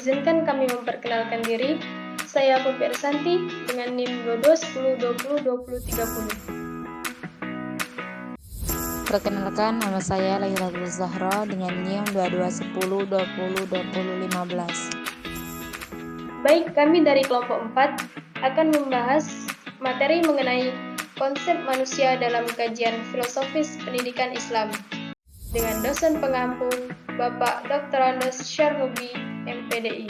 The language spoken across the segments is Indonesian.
Izinkan kami memperkenalkan diri. Saya Popi Arsanti dengan NIM 2210202030. Perkenalkan, nama saya Lairatul Zahra dengan NIM 2210202015. Baik, kami dari kelompok 4 akan membahas materi mengenai konsep manusia dalam kajian filosofis pendidikan Islam dengan dosen pengampu Bapak Dr. Andes Syarhubi, MPDI.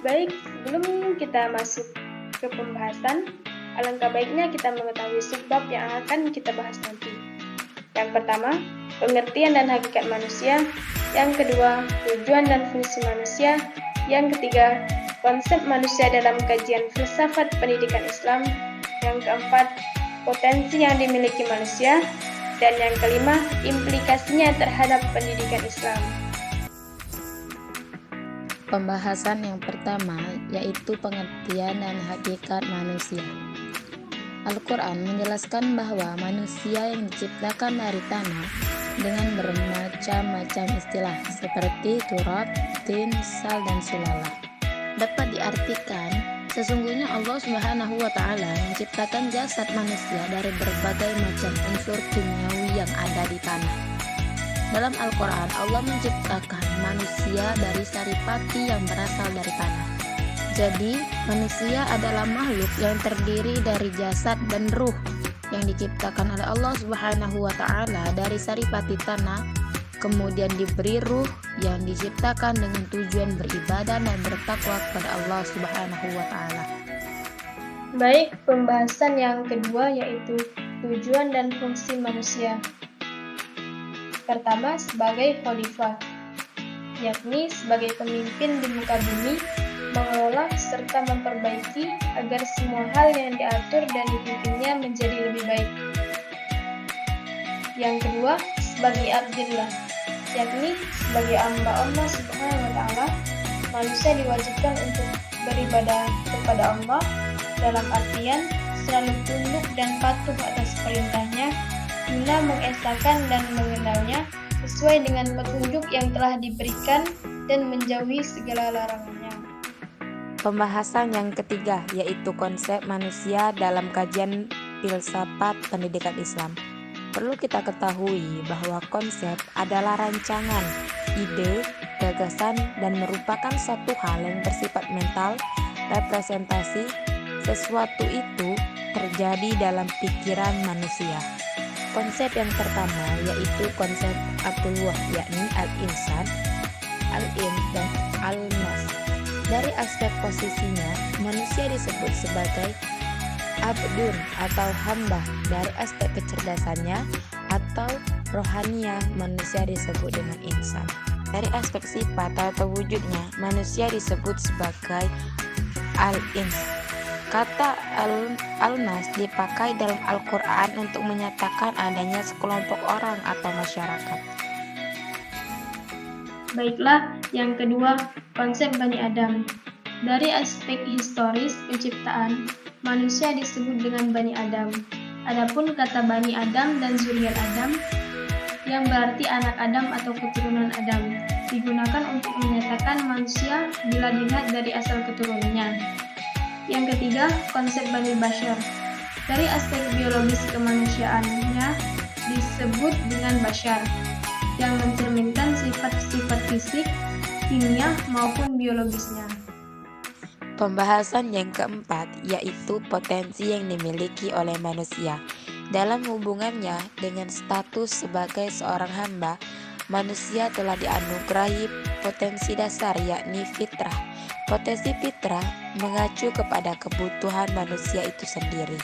Baik, sebelum kita masuk ke pembahasan, alangkah baiknya kita mengetahui subbab yang akan kita bahas nanti. Yang pertama, pengertian dan hakikat manusia. Yang kedua, tujuan dan fungsi manusia. Yang ketiga, konsep manusia dalam kajian filsafat pendidikan Islam. Yang keempat, potensi yang dimiliki manusia. Dan yang kelima, implikasinya terhadap pendidikan Islam. Pembahasan yang pertama yaitu pengertian dan hakikat manusia. Al-Quran menjelaskan bahwa manusia yang diciptakan dari tanah dengan bermacam-macam istilah seperti turab, tin, sal, dan sulala. Dapat diartikan, sesungguhnya Allah Subhanahu wa Ta'ala menciptakan jasad manusia dari berbagai macam unsur kimiawi yang ada di tanah. Dalam Al-Quran, Allah menciptakan manusia dari saripati yang berasal dari tanah. Jadi, manusia adalah makhluk yang terdiri dari jasad dan ruh yang diciptakan oleh Allah Subhanahu wa Ta'ala dari saripati tanah, kemudian diberi ruh yang diciptakan dengan tujuan beribadah dan bertakwa kepada Allah Subhanahu wa Ta'ala. Baik, pembahasan yang kedua yaitu tujuan dan fungsi manusia. Pertama, sebagai khalifah, yakni sebagai pemimpin di muka bumi, mengelola serta memperbaiki agar semua hal yang diatur dan dipimpinnya menjadi lebih baik. Yang kedua, sebagai abdillah, yakni sebagai hamba Allah Subhanahu wa Ta'ala, manusia diwajibkan untuk beribadah kepada Allah dalam artian selalu tunduk dan patuh atas perintahnya guna mengesahkan dan mengenalnya sesuai dengan petunjuk yang telah diberikan dan menjauhi segala larangannya. Pembahasan yang ketiga yaitu konsep manusia dalam kajian filsafat pendidikan Islam. Perlu kita ketahui bahwa konsep adalah rancangan, ide, gagasan, dan merupakan suatu hal yang bersifat mental, representasi. Sesuatu itu terjadi dalam pikiran manusia. Konsep yang pertama yaitu konsep Abdullah, yakni al-insan, al-in, dan al-nas. Dari aspek posisinya, manusia disebut sebagai abdun atau hamba. Dari aspek kecerdasannya atau rohania, manusia disebut dengan insan. Dari aspek sifat atau wujudnya, manusia disebut sebagai al-ins. Kata al-nas dipakai dalam Al-Quran untuk menyatakan adanya sekelompok orang atau masyarakat. Baiklah, yang kedua, konsep Bani Adam. Dari aspek historis penciptaan, manusia disebut dengan Bani Adam. Adapun kata Bani Adam dan Zuriat Adam, yang berarti anak Adam atau keturunan Adam, digunakan untuk menyatakan manusia bila dilihat dari asal keturunannya. Yang ketiga, konsep Bani Bashar. Dari aspek biologis kemanusiaannya disebut dengan Bashar, yang mencerminkan sifat-sifat fisik, kimia, maupun biologisnya. Pembahasan yang keempat yaitu potensi yang dimiliki oleh manusia. Dalam hubungannya dengan status sebagai seorang hamba, manusia telah dianugerahi potensi dasar yakni fitrah. Potensi fitrah mengacu kepada kebutuhan manusia itu sendiri.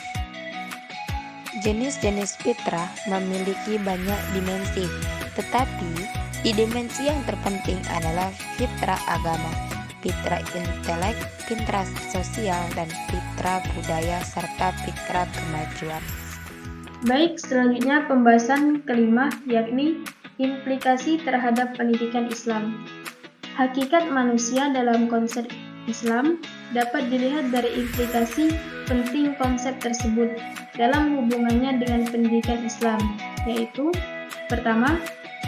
Jenis-jenis fitrah memiliki banyak dimensi, tetapi di dimensi yang terpenting adalah fitrah agama, fitrah intelek, fitrah sosial, dan fitrah budaya, serta fitrah kemajuan. Baik, selanjutnya pembahasan kelima yakni implikasi terhadap pendidikan Islam. Hakikat manusia dalam konsep Islam dapat dilihat dari implikasi penting konsep tersebut dalam hubungannya dengan pendidikan Islam, yaitu pertama,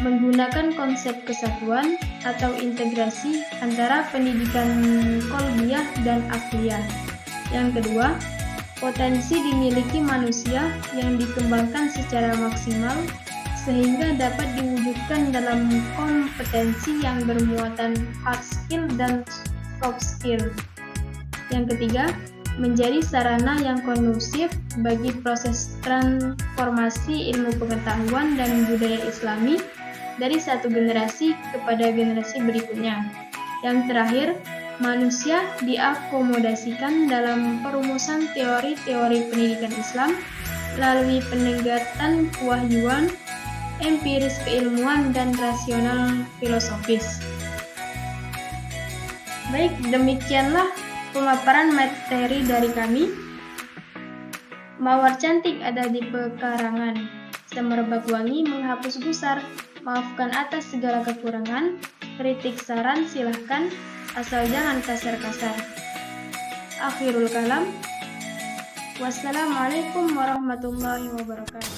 menggunakan konsep kesatuan atau integrasi antara pendidikan kolbiyah dan akliyah. Yang kedua, potensi dimiliki manusia yang dikembangkan secara maksimal sehingga dapat diwujudkan dalam kompetensi yang bermuatan hard skill dan soft skill. Yang ketiga, menjadi sarana yang kondusif bagi proses transformasi ilmu pengetahuan dan budaya Islami dari satu generasi kepada generasi berikutnya. Yang terakhir, manusia diakomodasikan dalam perumusan teori-teori pendidikan Islam melalui penegatan kewahyuan, empiris keilmuan, dan rasional filosofis. Baik, demikianlah pemaparan materi dari kami. Mawar cantik ada di pekarangan, semerbak wangi menghapus gusar. Maafkan atas segala kekurangan, kritik saran silahkan, asal jangan kasar-kasar. Akhirul kalam. Wassalamualaikum warahmatullahi wabarakatuh.